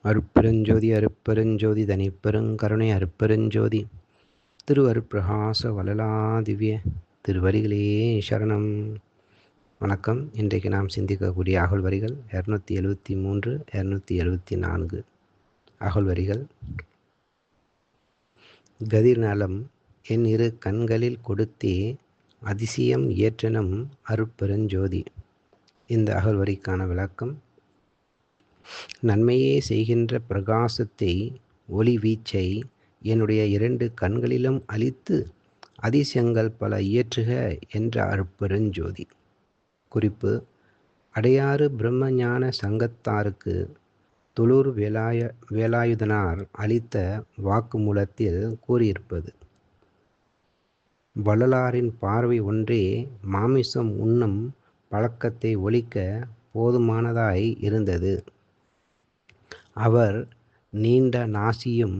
அருட்பெருஞ்சோதி அருட்பெருஞ்சோதி தனிப்பெருங்கருணை அருட்பெருஞ்சோதி திரு அருட்பிரகாச வளலாதிவ்ய திருவடிகளே சரணம். வணக்கம். இன்றைக்கு நாம் சிந்திக்கக்கூடிய அகல் வரிகள் 273 274 அகல் வரிகள். கதிர் நலம் என் இரு கண்களில் கொடுத்தே அதிசயம் ஏற்றனம் அருட்பெருஞ்சோதி. இந்த அகல் வரிக்கான விளக்கம்: நன்மையே செய்கின்ற பிரகாசத்தை, ஒளி வீச்சை என்னுடைய 2 கண்களிலும் அளித்து அதிசயங்கள் பல இயற்றுக என்ற அருட்பெருஞ்சோதி. குறிப்பு: அடையாறு பிரம்மஞான சங்கத்தாருக்கு துளூர் வேலாயுதனார் அளித்த வாக்குமூலத்தில் கூறியிருப்பது: வள்ளலாரின் பார்வை ஒன்றே மாமிசம் உண்ணும் பழக்கத்தை ஒழிக்க போதுமானதாய் இருந்தது. அவர் நீண்ட நாசியும்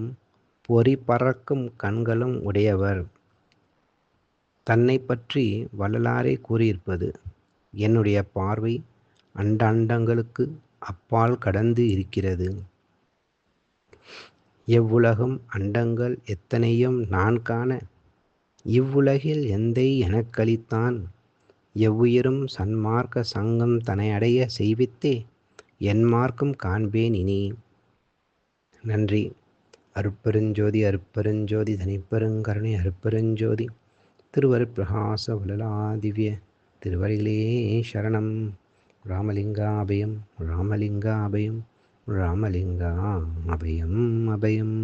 பொறி பறக்கும் கண்களும் உடையவர். தன்னை பற்றி வள்ளலாரே கூறியிருப்பது: என்னுடைய பார்வை அண்டங்களுக்கு அப்பால் கடந்து இருக்கிறது. எவ்வுலகம் அண்டங்கள் எத்தனையும் நான் காண இவ்வுலகில் எந்தை எனக்களித்தான். எவ்வுயிரும் சன்மார்க்க சங்கம் தனையடைய செய்வித்தே என் மார்க்கம் காண்பேன் இனி. நன்றி. அருட்பெருஞ்சோதி அருட்பெருஞ்சோதி தனிப்பெருங்கருணை அருட்பெருஞ்சோதி திருவருட்பிரகாச வளலாதிவ்ய திருவடிகளே சரணம். ராமலிங்கா அபயம் ராமலிங்கா அபயம் ராமலிங்கா அபயம் அபயம்.